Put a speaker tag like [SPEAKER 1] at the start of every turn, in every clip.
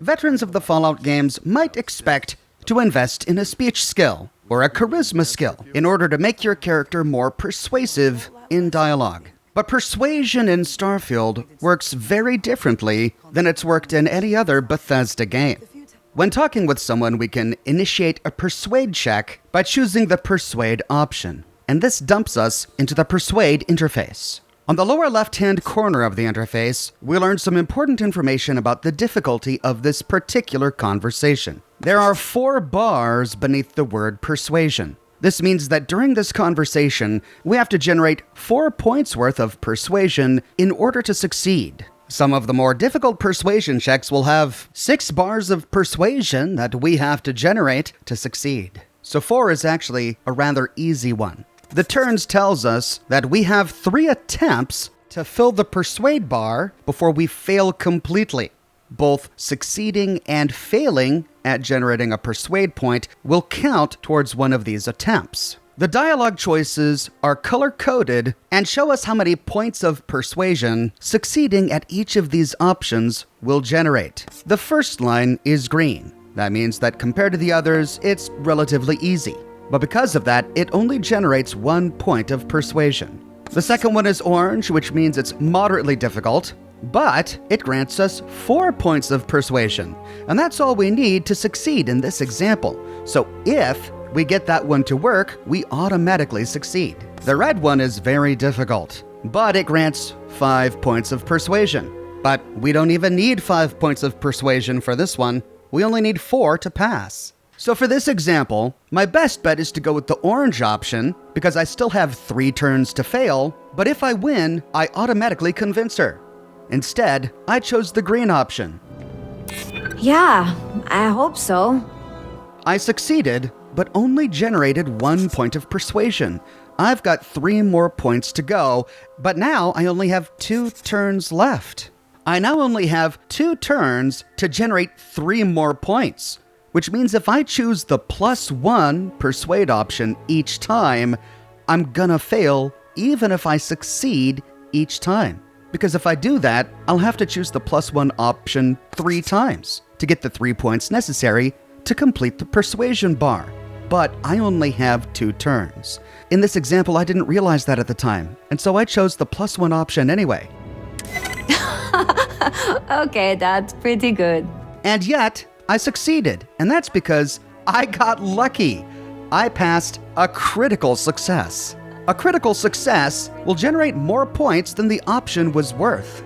[SPEAKER 1] veterans of the Fallout games might expect to invest in a speech skill or a charisma skill in order to make your character more persuasive in dialogue. But persuasion in Starfield works very differently than it's worked in any other Bethesda game. When talking with someone, we can initiate a persuade check by choosing the persuade option, and this dumps us into the persuade interface. On the lower left-hand corner of the interface, we learn some important information about the difficulty of this particular conversation. There are 4 bars beneath the word persuasion. This means that during this conversation, we have to generate 4 points worth of persuasion in order to succeed. Some of the more difficult persuasion checks will have 6 bars of persuasion that we have to generate to succeed. So 4 is actually a rather easy one. The turns tells us that we have 3 attempts to fill the persuade bar before we fail completely. Both succeeding and failing at generating a persuade point will count towards one of these attempts. The dialogue choices are color-coded and show us how many points of persuasion succeeding at each of these options will generate. The first line is green. That means that compared to the others, it's relatively easy. But because of that, it only generates 1 point of persuasion. The second one is orange, which means it's moderately difficult, but it grants us 4 points of persuasion. And that's all we need to succeed in this example. So if we get that one to work, we automatically succeed. The red one is very difficult, but it grants 5 points of persuasion. But we don't even need 5 points of persuasion for this one. We only need 4 to pass. So for this example, my best bet is to go with the orange option because I still have 3 turns to fail, but if I win, I automatically convince her. Instead, I chose the green option.
[SPEAKER 2] Yeah, I hope so.
[SPEAKER 1] I succeeded, but only generated 1 point of persuasion. I've got 3 more points to go, but now I only have 2 turns left. I now only have 2 turns to generate 3 more points, which means if I choose the +1 persuade option each time, I'm gonna fail even if I succeed each time. Because if I do that, I'll have to choose the +1 option 3 times to get the 3 points necessary to complete the persuasion bar. But I only have 2 turns. In this example, I didn't realize that at the time, and so I chose the +1 option anyway.
[SPEAKER 2] Okay, that's pretty good.
[SPEAKER 1] And yet, I succeeded, and that's because I got lucky. I passed a critical success. A critical success will generate more points than the option was worth.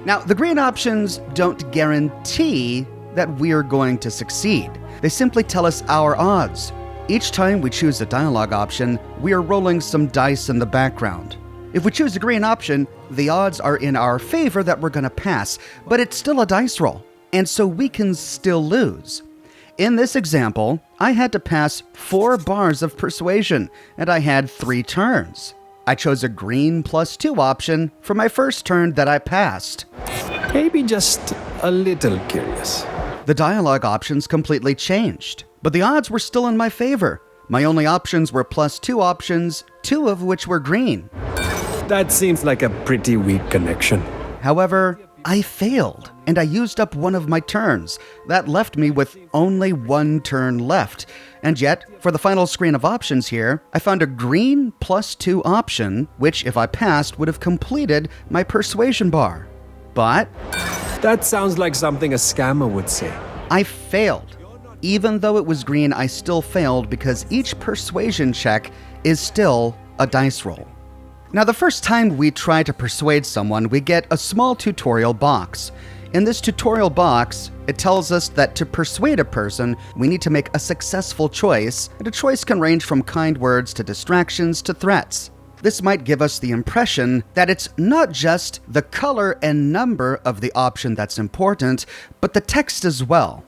[SPEAKER 1] Now, the green options don't guarantee that we're going to succeed. They simply tell us our odds. Each time we choose a dialogue option, we are rolling some dice in the background. If we choose a green option, the odds are in our favor that we're going to pass, but it's still a dice roll, and so we can still lose. In this example, I had to pass 4 bars of persuasion, and I had 3 turns. I chose a green +2 option for my first turn that I passed.
[SPEAKER 3] Maybe just a little curious.
[SPEAKER 1] The dialogue options completely changed, but the odds were still in my favor. My only options were +2 options, 2 of which were green.
[SPEAKER 3] That seems like a pretty weak connection.
[SPEAKER 1] However, I failed, and I used up one of my turns. That left me with only 1 turn left. And yet, for the final screen of options here, I found a green +2 option, which, if I passed, would have completed my persuasion bar. But
[SPEAKER 3] That sounds like something a scammer would say.
[SPEAKER 1] I failed. Even though it was green, I still failed because each persuasion check is still a dice roll. Now, the first time we try to persuade someone, we get a small tutorial box. In this tutorial box, it tells us that to persuade a person, we need to make a successful choice, and a choice can range from kind words to distractions to threats. This might give us the impression that it's not just the color and number of the option that's important, but the text as well.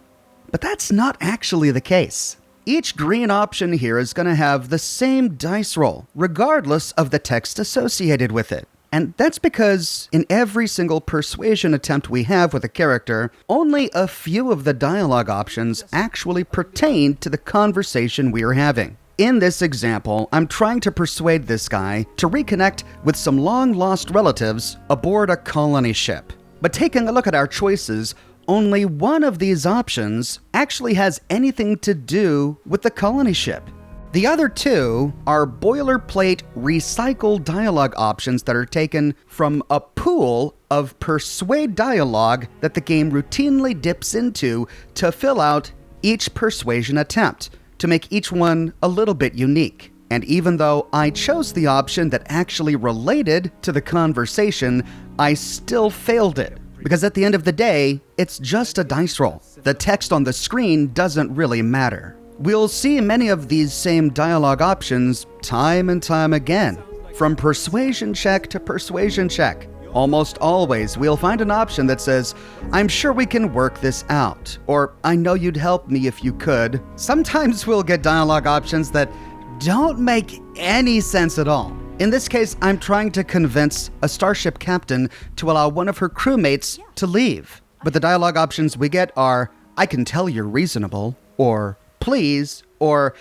[SPEAKER 1] But that's not actually the case. Each green option here is going to have the same dice roll, regardless of the text associated with it. And that's because in every single persuasion attempt we have with a character, only a few of the dialogue options actually pertain to the conversation we are having. In this example, I'm trying to persuade this guy to reconnect with some long-lost relatives aboard a colony ship. But taking a look at our choices, only one of these options actually has anything to do with the colony ship. The other two are boilerplate recycled dialogue options that are taken from a pool of persuade dialogue that the game routinely dips into to fill out each persuasion attempt, to make each one a little bit unique. And even though I chose the option that actually related to the conversation, I still failed it. Because at the end of the day, it's just a dice roll. The text on the screen doesn't really matter. We'll see many of these same dialogue options time and time again, from persuasion check to persuasion check. Almost always, we'll find an option that says, "I'm sure we can work this out," or "I know you'd help me if you could." Sometimes we'll get dialogue options that don't make any sense at all. In this case, I'm trying to convince a starship captain to allow one of her crewmates to leave. But the dialogue options we get are, "I can tell you're reasonable," or "please," or,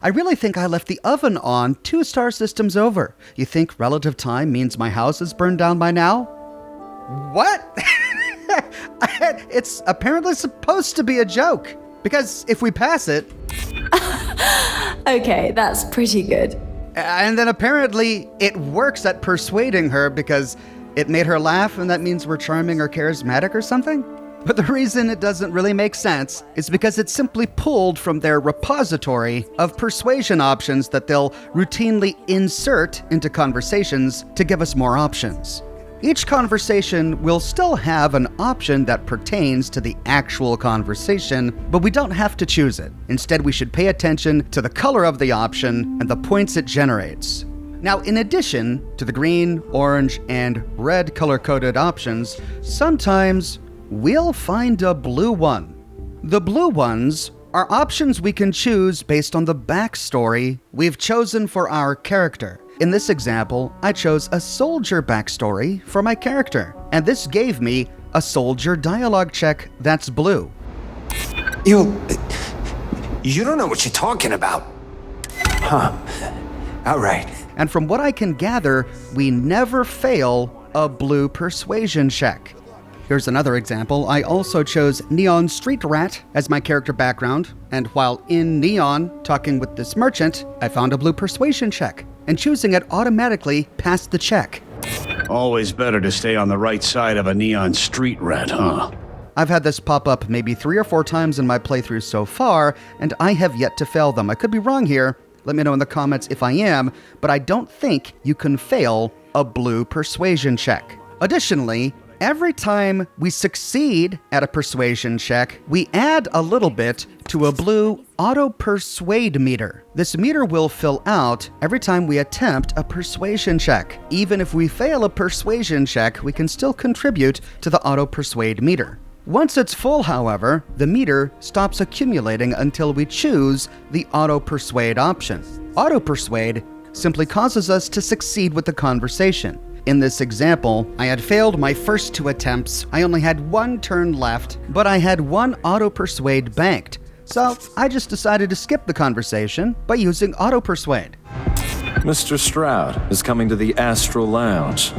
[SPEAKER 1] "I really think I left the oven on 2 star systems over. You think relative time means my house is burned down by now?" What? It's apparently supposed to be a joke. Because if we pass it...
[SPEAKER 2] Okay, that's pretty good.
[SPEAKER 1] And then apparently it works at persuading her because it made her laugh and that means we're charming or charismatic or something? But the reason it doesn't really make sense is because it's simply pulled from their repository of persuasion options that they'll routinely insert into conversations to give us more options. Each conversation will still have an option that pertains to the actual conversation, but we don't have to choose it. Instead, we should pay attention to the color of the option and the points it generates. Now, in addition to the green, orange, and red color-coded options, sometimes we'll find a blue one. The blue ones are options we can choose based on the backstory we've chosen for our character. In this example, I chose a soldier backstory for my character, and this gave me a soldier dialogue check that's blue.
[SPEAKER 4] You don't know what you're talking about. Huh. All right.
[SPEAKER 1] And from what I can gather, we never fail a blue persuasion check. Here's another example. I also chose Neon Street Rat as my character background, and while in Neon, talking with this merchant, I found a blue persuasion check, and choosing it automatically passed the check.
[SPEAKER 5] Always better to stay on the right side of a neon street rat, huh?
[SPEAKER 1] I've had this pop up maybe 3 or 4 times in my playthrough so far, and I have yet to fail them. I could be wrong here. Let me know in the comments if I am, but I don't think you can fail a blue persuasion check. Additionally, every time we succeed at a persuasion check, we add a little bit to a blue auto-persuade meter. This meter will fill out every time we attempt a persuasion check. Even if we fail a persuasion check, we can still contribute to the auto-persuade meter. Once it's full, however, the meter stops accumulating until we choose the auto-persuade option. Auto-persuade simply causes us to succeed with the conversation. In this example, I had failed my first 2 attempts, I only had 1 turn left, but I had 1 auto-persuade banked. So I just decided to skip the conversation by using auto-persuade.
[SPEAKER 3] Mr. Stroud is coming to the Astral Lounge.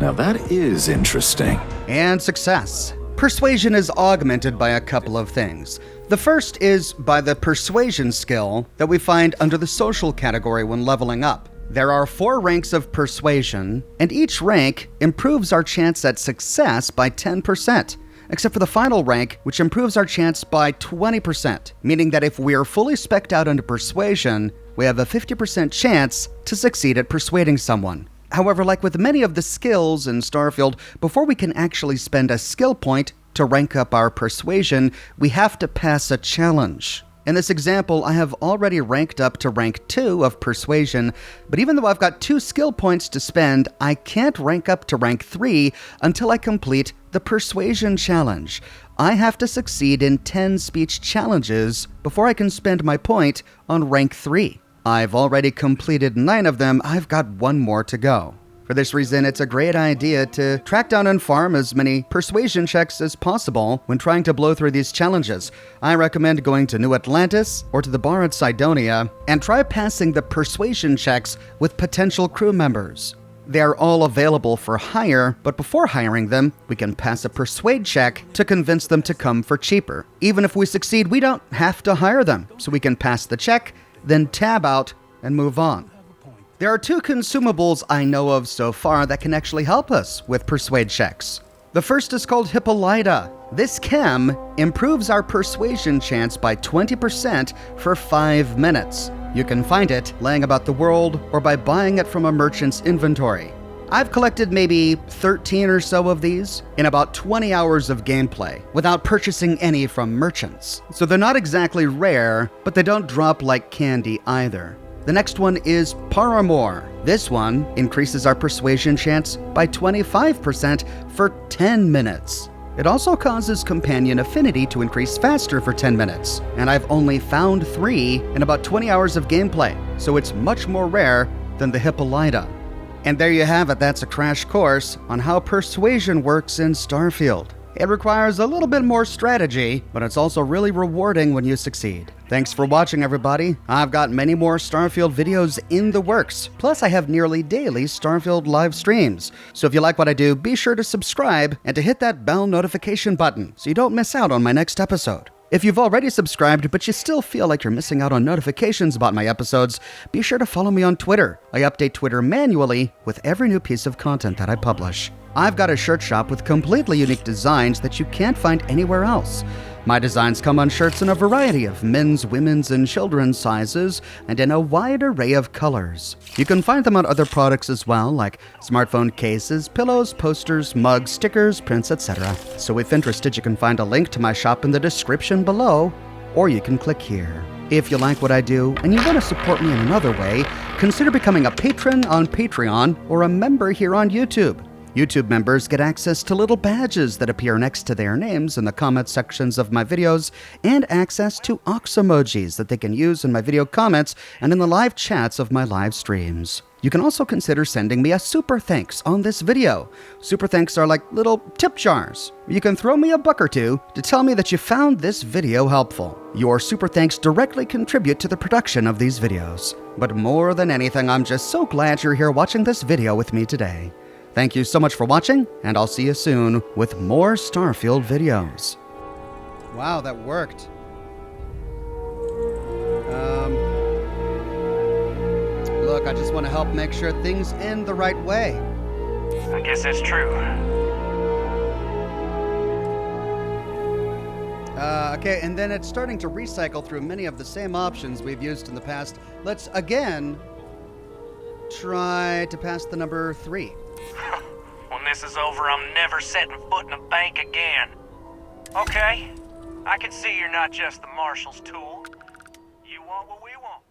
[SPEAKER 3] Now that is interesting.
[SPEAKER 1] And success. Persuasion is augmented by a couple of things. The first is by the persuasion skill that we find under the social category when leveling up. There are 4 ranks of persuasion, and each rank improves our chance at success by 10%, except for the final rank, which improves our chance by 20%, meaning that if we are fully spec'd out into persuasion, we have a 50% chance to succeed at persuading someone. However, like with many of the skills in Starfield, before we can actually spend a skill point to rank up our persuasion, we have to pass a challenge. In this example, I have already ranked up to rank 2 of Persuasion, but even though I've got 2 skill points to spend, I can't rank up to rank 3 until I complete the Persuasion Challenge. I have to succeed in 10 speech challenges before I can spend my point on rank 3. I've already completed 9 of them, I've got 1 more to go. For this reason, it's a great idea to track down and farm as many persuasion checks as possible when trying to blow through these challenges. I recommend going to New Atlantis or to the bar at Cydonia and try passing the persuasion checks with potential crew members. They are all available for hire, but before hiring them, we can pass a persuade check to convince them to come for cheaper. Even if we succeed, we don't have to hire them, so we can pass the check, then tab out and move on. There are 2 consumables I know of so far that can actually help us with persuade checks. The first is called Hippolyta. This chem improves our persuasion chance by 20% for 5 minutes. You can find it laying about the world or by buying it from a merchant's inventory. I've collected maybe 13 or so of these in about 20 hours of gameplay without purchasing any from merchants. So they're not exactly rare, but they don't drop like candy either. The next one is Paramore. This one increases our persuasion chance by 25% for 10 minutes. It also causes companion affinity to increase faster for 10 minutes, and I've only found 3 in about 20 hours of gameplay, so it's much more rare than the Hippolyta. And there you have it, that's a crash course on how persuasion works in Starfield. It requires a little bit more strategy, but it's also really rewarding when you succeed. Thanks for watching, everybody. I've got many more Starfield videos in the works. Plus, I have nearly daily Starfield live streams. So if you like what I do, be sure to subscribe and to hit that bell notification button so you don't miss out on my next episode. If you've already subscribed, but you still feel like you're missing out on notifications about my episodes, be sure to follow me on Twitter. I update Twitter manually with every new piece of content that I publish. I've got a shirt shop with completely unique designs that you can't find anywhere else. My designs come on shirts in a variety of men's, women's, and children's sizes, and in a wide array of colors. You can find them on other products as well, like smartphone cases, pillows, posters, mugs, stickers, prints, etc. So if interested, you can find a link to my shop in the description below, or you can click here. If you like what I do, and you want to support me in another way, consider becoming a patron on Patreon or a member here on YouTube. YouTube members get access to little badges that appear next to their names in the comment sections of my videos, and access to ox emojis that they can use in my video comments and in the live chats of my live streams. You can also consider sending me a super thanks on this video. Super thanks are like little tip jars. You can throw me a buck or two to tell me that you found this video helpful. Your super thanks directly contribute to the production of these videos. But more than anything, I'm just so glad you're here watching this video with me today. Thank you so much for watching, and I'll see you soon with more Starfield videos. Wow, that worked. Look, I just want to help make sure things end the right way.
[SPEAKER 6] I guess that's true.
[SPEAKER 1] Okay, and then it's starting to recycle through many of the same options we've used in the past. Let's again try to pass the number 3.
[SPEAKER 6] When this is over, I'm never setting foot in a bank again. Okay, I can see you're not just the marshal's tool. You want what we want.